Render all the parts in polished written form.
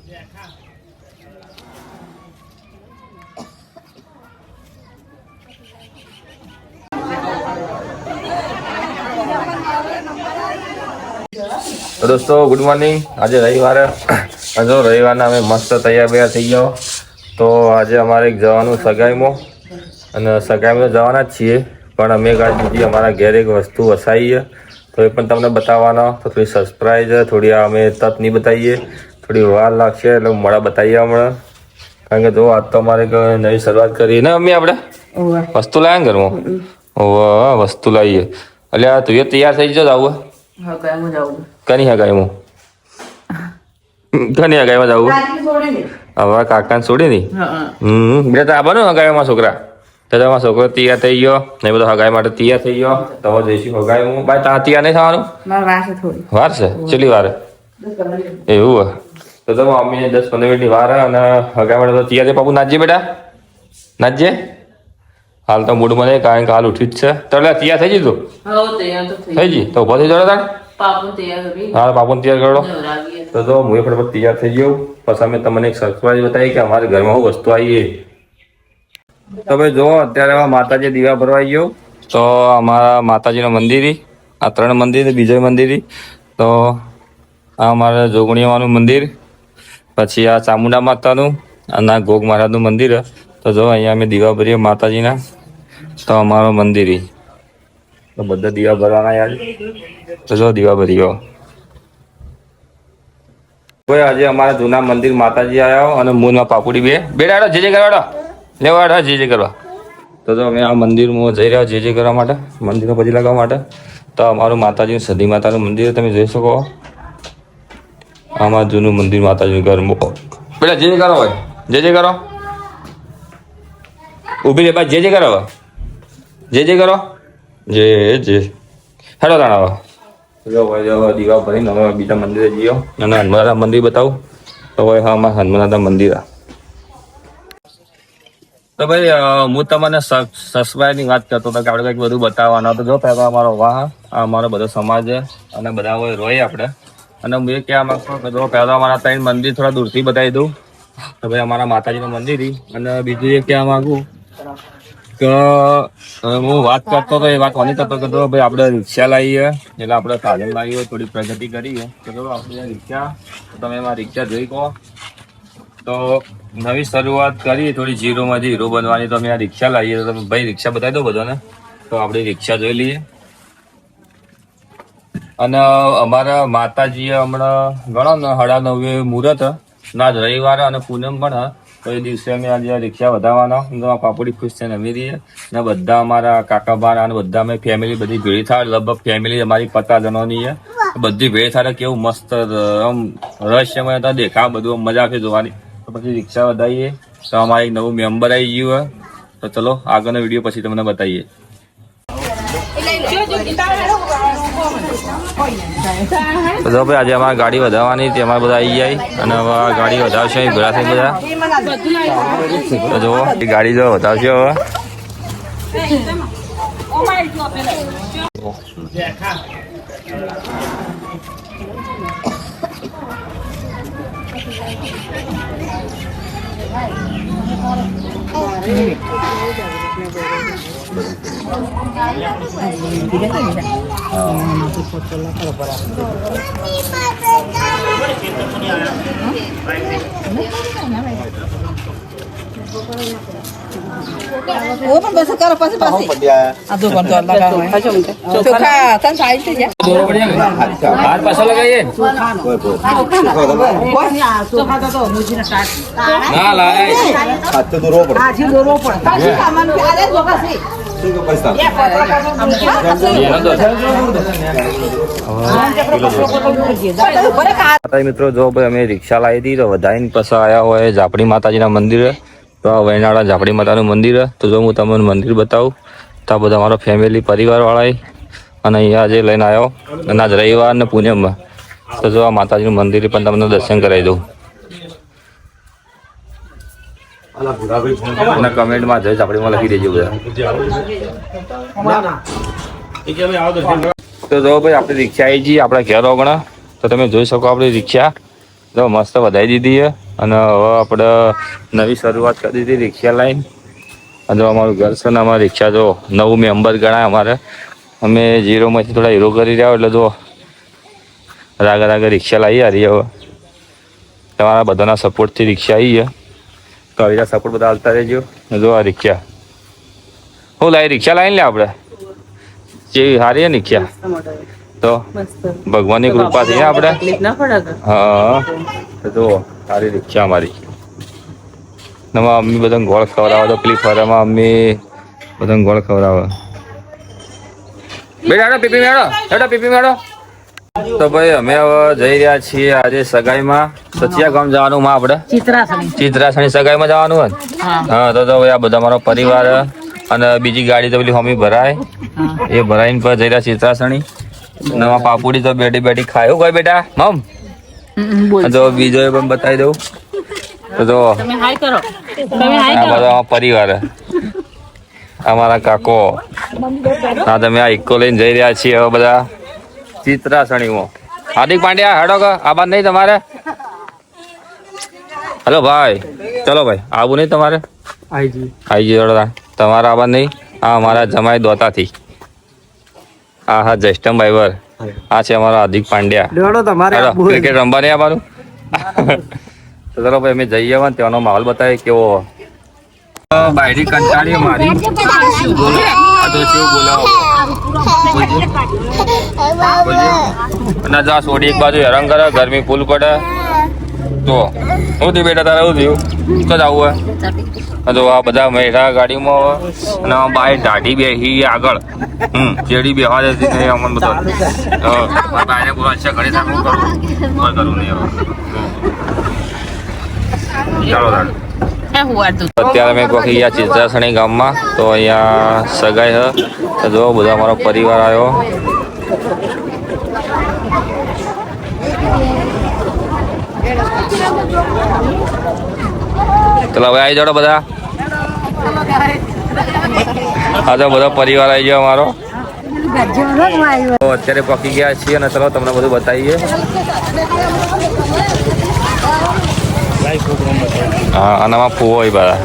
તો દોસ્તો good morning. આજે રવિવારે જો રવિવારના અમે મસ્ત તૈયાર થઈ ગયો. તો આજે અમારે જવાનું સગાઈમાં અને સગાઈમાં જવાના જ છીએ, પણ અમે બીજી અમારા ઘેર એક વસ્તુ વસાવીએ તો એ પણ તમને બતાવવાનો. તો થોડી સરપ્રાઈઝ, થોડી અમે તત નહીં બતાવીએ, થોડી વાર લાગશે એટલે મોડા બતાવીએ હમણાં. કારણ કે જો આજ તો અમારે નવી શરૂઆત કરી ને અમે આપણે વસ્તુ લાવ્યા ને ઘરમાં. વસ્તુ લાવીએ એટલે તું એ તૈયાર થઈ જજો. આવું કની હગાઈમાં કની હગાઈમાં જવું હવે કાકાને છોડી ની બે તો આવવાનું હગાઈમાં છોકરા. તો તમારો છોકરો તૈયાર થઈ ગયો ને બધો હગાઈ માટે તૈયાર થઈ ગયો. તમે જઈશું હગાઈમાં. બાય ત્યાં તૈયાર નહીં થવાનું? વાર છે ચેટલી વાર એવું? તો તમે મમ્મીને 10-15 મિનિટની વાર અને હગાઈ માટે તો તૈયાર થઈ. પાપુ નાચજે બેટા, નાચજે. હાલ તો મૂડ મને કારણ કે હાલ ઉઠી જ છે. તો એટલે તૈયાર થઈ જતું થઈ જી તો ઉભો થઈ જતો તાર. હા પાપુને તૈયાર કરો. તો જો હું ફટાફટ તૈયાર થઈ ગયો. પછી અમે તમને એક સરપ્રાઈઝ બતાવી કે અમારા ઘરમાં હું વસ્તુ આવી. તો ભાઈ જો અત્યારે માતાજી દીવા ભરવા ગયો. તો અમારા માતાજીનું મંદિર, આ 3 મંદિર, બીજો મંદિર. તો આ અમારા જોગણીયાનું મંદિર, પછી આ ચામુંડા માતાનું અને આ ગોગ મહારાજનું મંદિર. તો જો અહીંયા અમે દીવા ભરીએ માતાજીના. તો અમારો મંદિર તો બધા દીવા ભરવાના યાર. તો જો દીવા ભરી ગયો. કોઈ આજે અમારા જૂના મંદિર માતાજી આવ્યા અને મૂનમાં પાપુડી બે ડાડો જે કરવાડો લેવાડો જે કરવા. તો અમે આ મંદિરમાં જઈ રહ્યા જે કરવા માટે, મંદિરમાં પછી લગાવવા માટે. તો અમારું માતાજીનું સધી માતાનું મંદિર તમે જોઈ શકો. આમાં જૂનું મંદિર માતાજીનું ઘર. બેટા જે કરો હોય જે કરો. ઊભી રે બા જે કરો જે કરો જે હેડો તાણા. જો ભાઈ દીવા ભરીને હવે બીજા મંદિરે જઈએ અને હનુમાન મંદિર બતાવું. તો ભાઈ હા અમારા હનુમાન મંદિર. તો ભાઈ હું તમને સબસ્ક્રાઈબની વાત કરતો હતો કે આપણે કંઈક બધું બતાવવાનું. તો જો પહેલાં અમારો વાહ આ અમારો બધો સમાજ અને બધા હોય રોય આપણે. અને હું એ કહેવા માંગતો કે જો પહેલાં અમારા 3 મંદિર થોડા દૂરથી બતાવી દઉં. તો ભાઈ અમારા માતાજીનું મંદિર. અને બીજું એ કહેવા માગું કે હું વાત કરતો હતો એ વાત કોની કરતો કે ભાઈ આપણે રિક્ષા લાવીએ એટલે આપણે સાધન લાવીએ થોડી પ્રગતિ કરીએ. તો ચલો આપણે રિક્ષા તમે એમાં રિક્ષા જોઈ કહો. તો નવી શરૂઆત કરી થોડી ઝીરોમાંથી હીરો બનવાની. તો અમે આ રિક્ષા લાવીએ. તો તમે ભાઈ રિક્ષા બતાવી દો બધાને. તો આપણે રિક્ષા જોઈ લઈએ. અને અમારા માતાજીએ હમણાં ગણો ને 9:30 મુહૂર્ત ના જ રવિવારે અને પૂનમ પણ. તો એ દિવસે અમે આજે રિક્ષા વધારવાના. પાપડી ખુશ છે ને અમે રહીએ ને બધા અમારા કાકા બાર અને બધા અમે ફેમિલી બધી ભેળી થાય. લગભગ ફેમિલી અમારી 50 જણોની છે. બધી ભેળી થાય કેવું મસ્ત આમ રહસ્યમય હતા દેખા બધું મજા આવશે જોવાની. તો પછી રિક્ષા વધારીએ. તો અમારે એક નવું મેમ્બર આવી ગયું હોય. તો ચલો આગળનો વિડીયો પછી તમને બતાવીએ. તો જો ભાઈ આજે અમારે ગાડી વધારવાની હતી. અમારે બધા આવી જાય અને હવે આ ગાડી વધારશે ભેળા થઈ બધા. તો જુઓ એ ગાડી જો વધારશે હવે. वो पण बस करो पासे पासे आजो पण तो लगा चोखा तन साइड से जा हाथ पासा लगाइए चोखा तो मुझे ना काट ना लाए हाथ तो रो पड़ आज रो पड़ ताकि सामान अरे धोखा से મિત્રો જો ભાઈ અમે રિક્ષા લાવી હતી તો વધારીને પછી આવ્યા હોય ઝાપડી માતાજીના મંદિરે. તો આ વૈનાળા ઝાપડી માતાનું મંદિર. તો જો હું તમને મંદિર બતાવું. તો આ બધા અમારો ફેમિલી પરિવારવાળા અને અહીંયા આજે લઈને આવ્યો અને આજ રવિવાર ને પૂનમમાં. તો જો આ માતાજીનું મંદિર પણ તમને દર્શન કરાવી દઉં. અને કમેન્ટમાં જય ઝાપડીમાં લખી દેજો બધા. તો જો ભાઈ આપણી રિક્ષા આવી જઈએ આપણા ઘેર ઓગણા. તો તમે જોઈ શકો આપણી રિક્ષા જો મસ્ત વધારી દીધી છે અને હવે આપણે નવી શરૂઆત કરી દીધી રિક્ષા લાઈન. અને અમારું ઘર છે ને અમારી રિક્ષા જો નવું મેમ્બર ગણાય અમારે. અમે 0માંથી થોડા હીરો કરી રહ્યા એટલે જો રાગે રિક્ષા લાવી હારી હવે તમારા બધાના સપોર્ટથી રિક્ષા આવી છે તો આવી સપોર્ટ બધા હાલતા રહેજો. જો આ રિક્ષા હું લાવી રિક્ષા લાવીને લે આપણે જેવી સારી છે ને રિક્ષા તો ભગવાનની કૃપા છે આપણે. હા જો સારી રિક્ષા અમારી. એમાં મમ્મી બધાને ગોળ ખવડાવે તો પેલી ફરામાં મમ્મી બધાને ગોળ ખવડાવે. બેટા પીપી મેળો બેટા પીપી મેળો. તો ભાઈ અમે હવે જઈ રહ્યા છીએ આજે સગાઈમાં. સચિયા ગામ જવાનું માં આપણે ચિત્રાસણી સગાઈમાં જવાનું હોય. હા તો ભાઈ આ બધા મારો પરિવાર અને બીજી ગાડી તો પેલી હોમી ભરાય એ ભરાઈને પર જઈ રહ્યા ચિત્રાસણી. નવા પાપુડી તો બેઠી બેઠી ખાયું કોઈ બેટા મમ તો બીજો પણ બતાવી દઉં તો આ બધા પરિવાર અમારા કાકો. હા તમે આ ઇકો લઈને જઈ રહ્યા છીએ હવે બધા ચિત્રાસણીમાં. હાર્દિક પાંડ્યા હેડો કે આબાદ નહીં તમારે? હેલો ભાઈ ચલો ભાઈ આવું નહીં તમારે? આઈ જઈ તમારા આબાદ નહીં? હા અમારા જમાઈ દોતાથી. હા હા જયસ્ટમ ભાઈવર. આ છે અમારો હાર્દિક પાંડ્યા. ક્રિકેટ રમવા નહીં આવવાનું? તો ચલો ભાઈ અમે જઈએ ને ત્યાંનો માહોલ બતાવીએ કેવો. બાયરી કંટાળી મારી બોલો આ તો શું બોલાવો અને જા સોડી એક બાજુ હેરાન કરે ગરમી ફૂલ પડે તો શું થયું બેટા તારે શું થયું તો જવું હોય તો આ બધા મેઠા ગાડીમાં અને બાય દાઢી બેસી આગળ ચેડી બેહવા દેતી નહીં અમને બધા બાયને બોલા છે ઘણી સારું કરું નહીં ચાલો અત્યારે અમે પહોંચી ગયા ચિત્રાસણી ગામમાં. તો અહીંયા સગાઈ છે જો બધા અમારો પરિવાર આવ્યો. ચલો હવે આવી જાઓ બધા. હા તો બધો પરિવાર આવી ગયો અમારો. તો અત્યારે પહોંચી ગયા છીએ અને ચલો તમને બધું બતાવીએ. હા અને આમાં ફૂવો હોય બધા.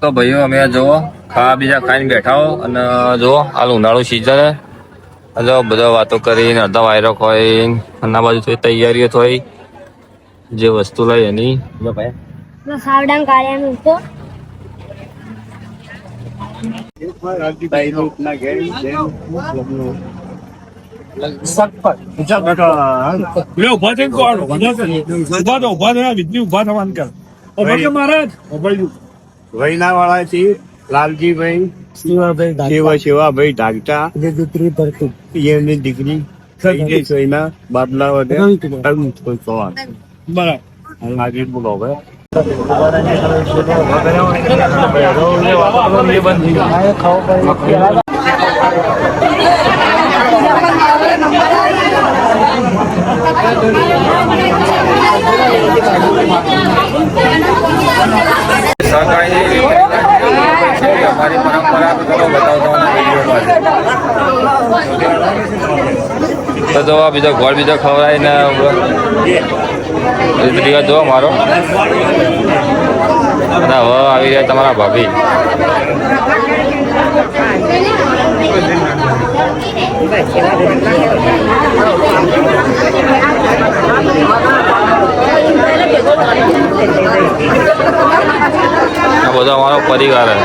તો ભાઈઓ અમે જુઓ ખાવા બીજા ખાઈને બેઠા હો અને જુઓ હાલ ઉનાળુ સિઝન જો બધા વાતો કરીને અડધા વાયરો હોય અને આ બાજુ થોડી તૈયારીઓ થઈ જે વસ્તુ લઈ એની વૈના વાળા છે લાલજીભાઈ શિવાભાઈ ઢાકટા એમની દીકરી બાદલા બરાબર બોલો હવે અમારી પરંપરા તો જો બીજો ગોળ બીજો ખવડાય ને રિવાજ જો મારો. અને હવે આવી રહ્યા તમારા ભાભી. આ બધો અમારો પરિવાર છે.